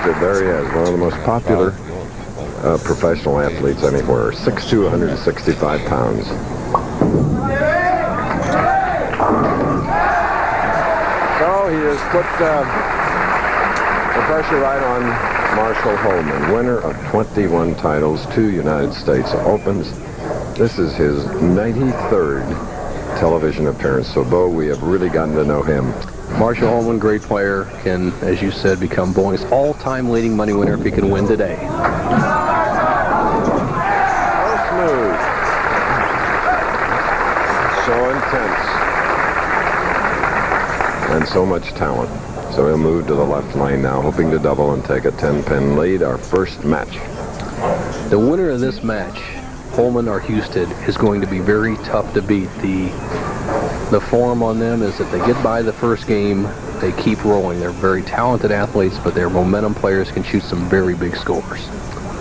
There he is, one of the most popular professional athletes anywhere. 6'2", 165 pounds. So he has put the pressure right on Marshall Holman, winner of 21 titles, 2 United States Opens. This is his 93rd television appearance. So, Bo, we have really gotten to know him. Marshall Holman, great player, can, as you said, become bowling's all-time leading money winner if he can win today. So smooth. So intense. And so much talent. So he'll move to the left lane now, hoping to double and take a 10-pin lead, our first match. The winner of this match, Holman or Husted, is going to be very tough to beat. The form on them is that they get by the first game, they keep rolling. They're very talented athletes, but their momentum players can shoot some very big scores.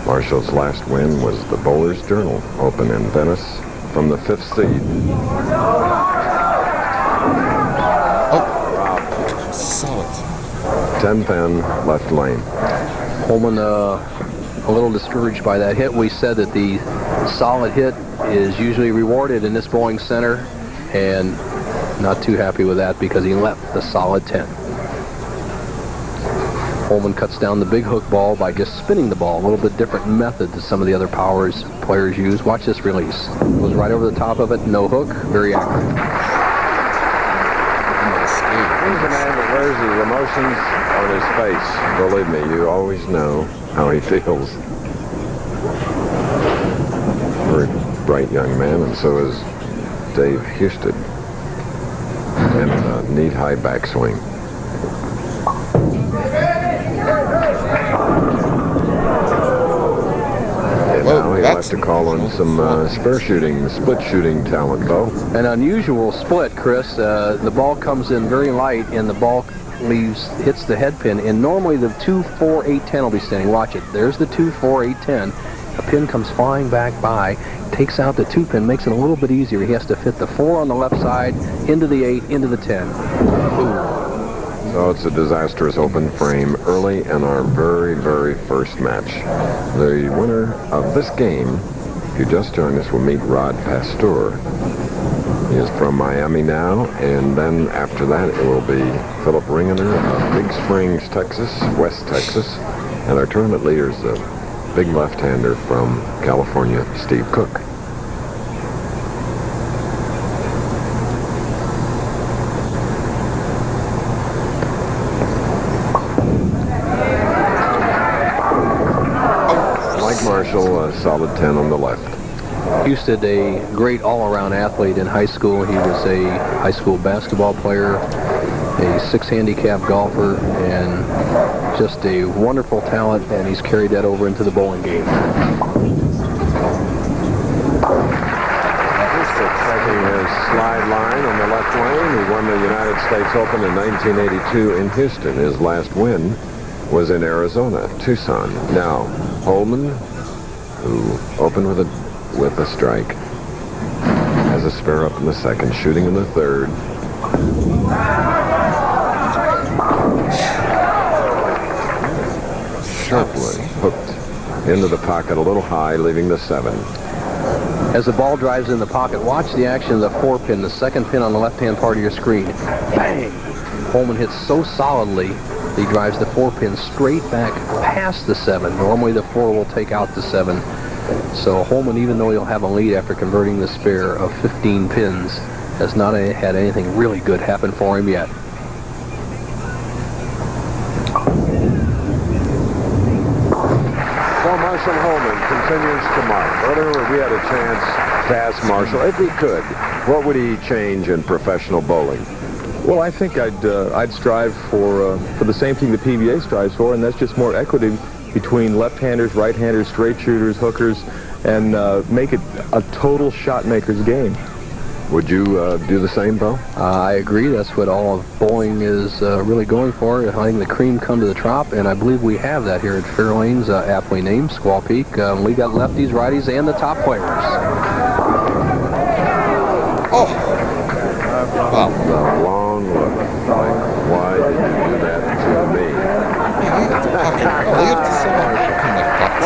Marshall's last win was the Bowler's Journal Open in Venice from the 5th seed. Oh, solid. 10-pin left lane. Holman a little discouraged by that hit. We said that the solid hit is usually rewarded in this bowling center, and not too happy with that because he left the solid 10. Holman cuts down the big hook ball by just spinning the ball, a little bit different method to some of the other players use. Watch this release. Goes right over the top of it, no hook, very accurate. He's a man that wears his emotions on his face. Believe me, you always know how he feels. Very bright young man, and so is Dave Husted. And a neat high backswing. And now he'll have to call on some split shooting talent, Bo. An unusual split, Chris. The ball comes in very light, and the ball hits the head pin. And normally the 2, 4, 8, 10 will be standing. Watch it. There's the 2, 4, 8, 10. A pin comes flying back by, takes out the 2 pin, makes it a little bit easier. He has to fit the 4 on the left side, into the 8, into the 10. Ooh. So it's a disastrous open frame early in our very, very first match. The winner of this game, if you just joined us, will meet Rod Pasteur. He is from Miami now, and then after that it will be Philip Ringener of Big Springs, Texas, West Texas, and our tournament leader is the big left-hander from California, Steve Cook. Like Marshall, a solid 10 on the left. Husted, a great all-around athlete in high school. He was a high school basketball player, a 6 handicap golfer, and just a wonderful talent, and he's carried that over into the bowling game. Taking his slide line on the left lane. He won the United States Open in 1982 in Houston. His last win was in Arizona, Tucson. Now, Holman, who opened with a strike, has a spare up in the second, shooting in the third. Sharply hooked into the pocket a little high, leaving the 7. As the ball drives in the pocket, watch the action of the 4 pin, the second pin on the left-hand part of your screen. Bang! Holman hits so solidly, he drives the 4 pin straight back past the 7. Normally the 4 will take out the 7. So Holman, even though he'll have a lead after converting the spare of 15 pins, has not had anything really good happen for him yet. Marshall Holman continues to mark. Earlier we had a chance to ask Marshall, if he could, what would he change in professional bowling? Well, I think I'd strive for the same thing the PBA strives for, and that's just more equity between left-handers, right-handers, straight shooters, hookers, and make it a total shot maker's game. Would you do the same, Bo? I agree. That's what all of bowling is really going for, letting the cream come to the top, and I believe we have that here at Fairlane's, aptly named Squaw Peak. We got lefties, righties, and the top players. Oh! Wow. The long look. Like, why did you do that to me?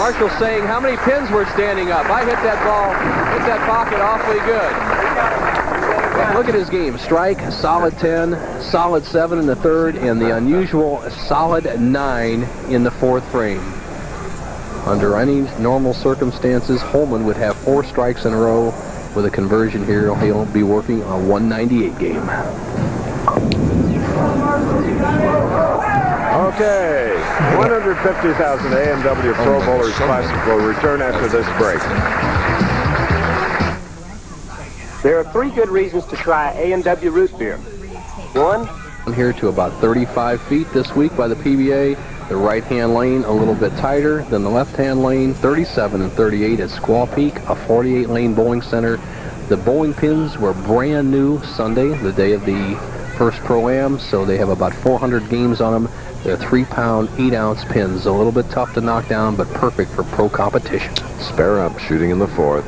Marshall saying, how many pins were standing up? I hit that ball, hit that pocket awfully good. Look at his game. Strike, solid 10, solid 7 in the third, and the unusual solid 9 in the fourth frame. Under any normal circumstances, Holman would have 4 strikes in a row. With a conversion here, he'll be working on a 198 game. Okay, 150,000 A&W Pro Bowlers Classic will return after this break. There are 3 good reasons to try A&W root beer. 1, I'm here to about 35 feet this week by the PBA. The right-hand lane a little bit tighter than the left-hand lane. 37 and 38 at Squaw Peak, a 48-lane bowling center. The bowling pins were brand new Sunday, the day of the first Pro-Am, so they have about 400 games on them. They're 3-pound, 8-ounce pins. A little bit tough to knock down, but perfect for pro competition. Spare up, shooting in the fourth.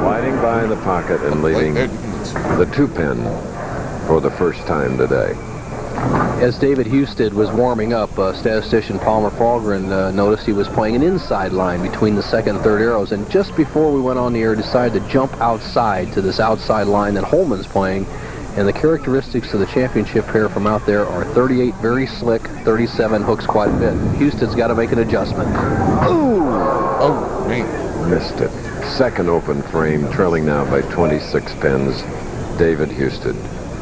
Sliding by in the pocket and leaving the 2-pin for the first time today. As David Husted was warming up, statistician Palmer Falgren noticed he was playing an inside line between the second and third arrows, and just before we went on the air, decided to jump outside to this outside line that Holman's playing. And the characteristics of the championship pair from out there are 38 very slick, 37 hooks quite a bit. Husted's got to make an adjustment. Ooh! Oh, man. Missed it. Second open frame, trailing now by 26 pins. David Husted.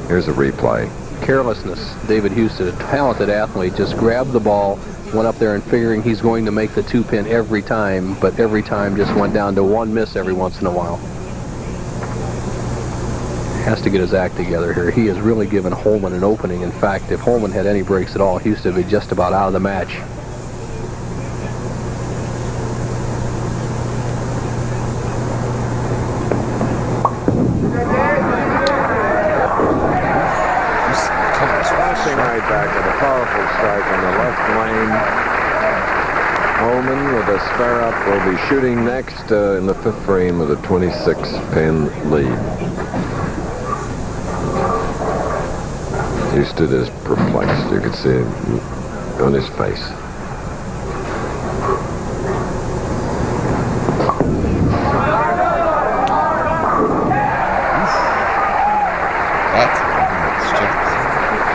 Here's a replay. Carelessness. David Husted, a talented athlete, just grabbed the ball, went up there and figuring he's going to make the 2-pin every time, but every time just went down to 1 miss every once in a while. Has to get his act together here. He has really given Holman an opening. In fact, if Holman had any breaks at all, Husted would be just about out of the match. Flashing right back with a powerful strike on the left lane. Holman with a spare up will be shooting next in the 5th frame with a 26-pin lead. Husted is perplexed. You can see it on his face.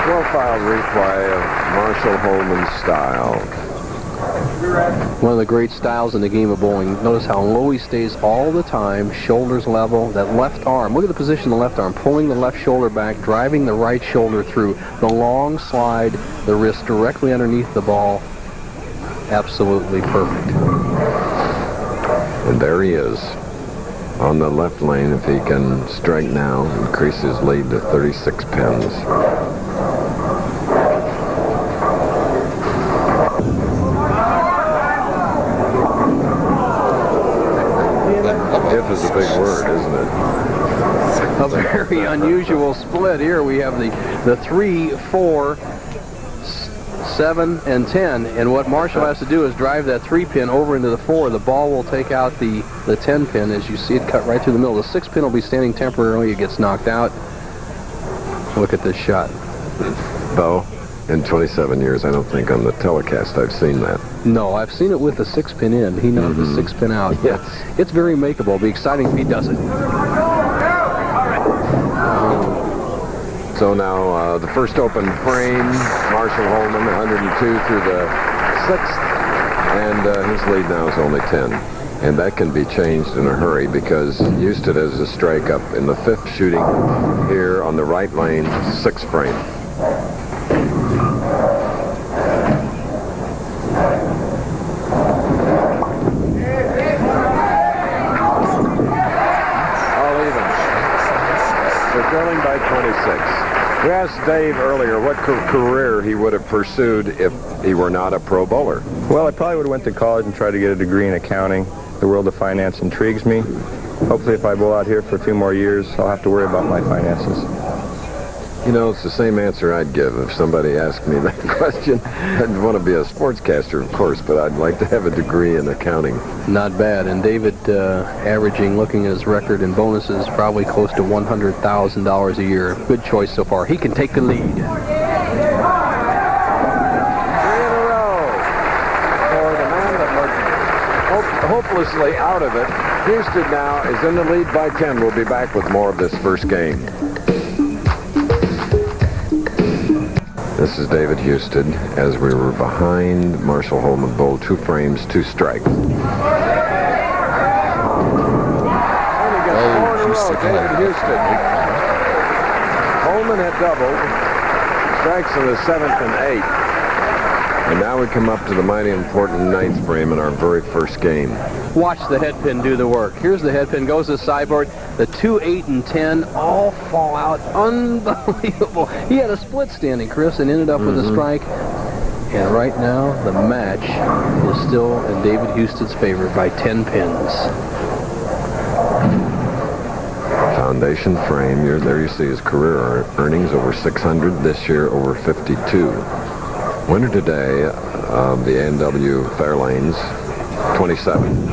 Profile replay of Marshall Holman's style. One of the great styles in the game of bowling. Notice how low he stays all the time, shoulders level, that left arm. Look at the position of the left arm, pulling the left shoulder back, driving the right shoulder through. The long slide, the wrist directly underneath the ball. Absolutely perfect. And there he is on the left lane. If he can strike now, increase his lead to 36 pins. If is a big word, isn't it? A very unusual split here. We have the 3, 4, 7, and 10. And what Marshall has to do is drive that 3-pin over into the 4. The ball will take out the 10-pin. As you see it cut right through the middle. The 6-pin will be standing temporarily. It gets knocked out. Look at this shot. Bo, in 27 years, I don't think on the telecast I've seen that. No, I've seen it with the 6-pin in. He knocked the 6-pin out. Yes. It's very makeable. It'll be exciting if he does it. So now the first open frame, Marshall Holman, 102 through the 6th, and his lead now is only 10. And that can be changed in a hurry because Husted has a strike up in the 5th, shooting here on the right lane, 6th frame. Trailing by 26. We asked Dave earlier what career he would have pursued if he were not a pro bowler. Well, I probably would have went to college and tried to get a degree in accounting. The world of finance intrigues me. Hopefully, if I bowl out here for 2 more years, I'll have to worry about my finances. You know, it's the same answer I'd give if somebody asked me that question. I'd want to be a sportscaster, of course, but I'd like to have a degree in accounting. Not bad. And David averaging, looking at his record in bonuses, probably close to $100,000 a year. Good choice so far. He can take the lead. 3 hopelessly out of it. Husted now is in the lead by 10. We'll be back with more of this first game. This is David Husted as we were behind Marshall Holman bowled 2 frames, 2 strikes. David Husted. Holman had doubled. Strikes in the 7th and 8th. And now we come up to the mighty important 9th frame in our very first game. Watch the head pin do the work. Here's the head pin, goes to the sideboard. The 2, 8, and 10 all fall out. Unbelievable. He had a split standing, Chris, and ended up with a strike. And right now, the match is still in David Husted's favor by 10 pins. Foundation frame, there you see his career earnings over 600, this year over 52. Winner today of the A&W Fairlanes, 27. 5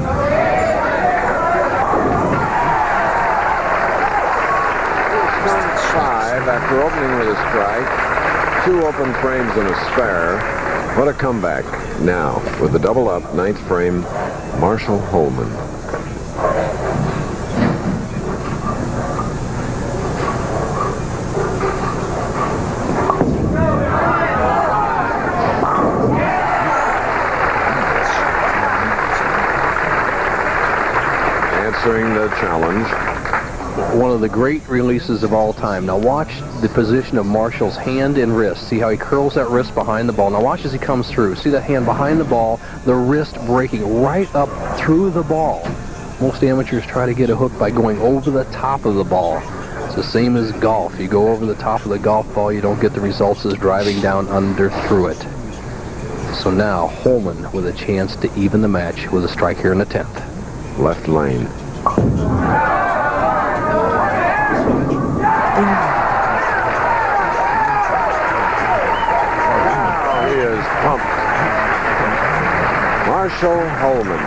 after opening with a strike, 2 open frames and a spare. What a comeback. Now, with the double up, 9th frame, Marshall Holman. Answering the challenge. One of the great releases of all time. Now watch the position of Marshall's hand and wrist. See how he curls that wrist behind the ball. Now watch as he comes through. See that hand behind the ball, the wrist breaking right up through the ball. Most amateurs try to get a hook by going over the top of the ball. It's the same as golf. You go over the top of the golf ball, you don't get the results as driving down under through it. So now Holman with a chance to even the match with a strike here in the 10th. Left lane. He is pumped. Marshall Holman.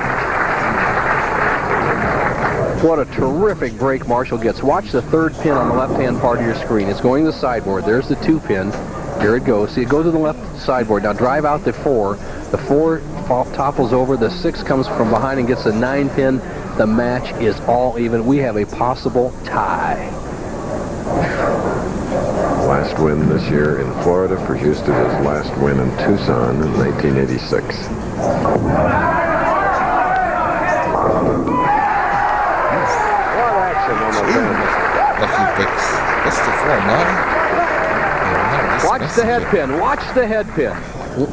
What a terrific break Marshall gets. Watch the 3rd pin on the left-hand part of your screen. It's going to the sideboard. There's the 2 pin. Here it goes. See, it goes to the left sideboard. Now drive out the 4. The 4 topples over. The 6 comes from behind and gets the 9 pin. The match is all even. We have a possible tie. Last win this year in Florida for Husted. His last win in Tucson in 1986. What action on the bench. Lucky picks. What's the 4, 9? Watch the head pin. Watch the head pin.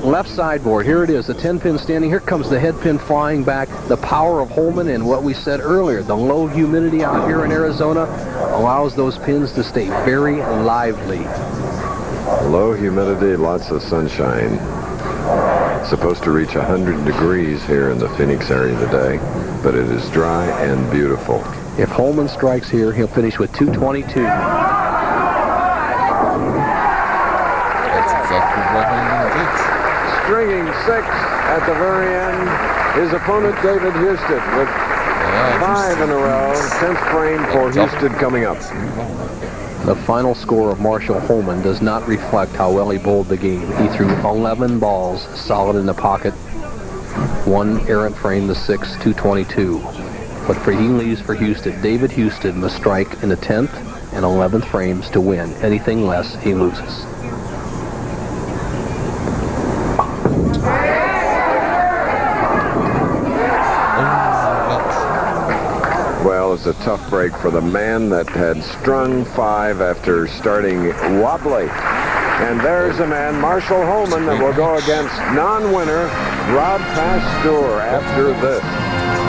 Left sideboard. Here it is. The 10 pin standing. Here comes the head pin flying back. The power of Holman and what we said earlier. The low humidity out here in Arizona allows those pins to stay very lively. Low humidity, lots of sunshine. It's supposed to reach 100 degrees here in the Phoenix area today, but it is dry and beautiful. If Holman strikes here, he'll finish with 222. That's exactly what Holman did. Stringing 6 at the very end, his opponent David Husted with 5 in a row. 10th frame for Husted coming up. The final score of Marshall Holman does not reflect how well he bowled the game. He threw 11 balls solid in the pocket. 1 errant frame, the 6, 222. But he leaves for Husted. David Husted must strike in the 10th and 11th frames to win. Anything less, he loses. Well, it's a tough break for the man that had strung 5 after starting wobbly. And there's a man, Marshall Holman, that will go against non-winner Rod Pasteur after this.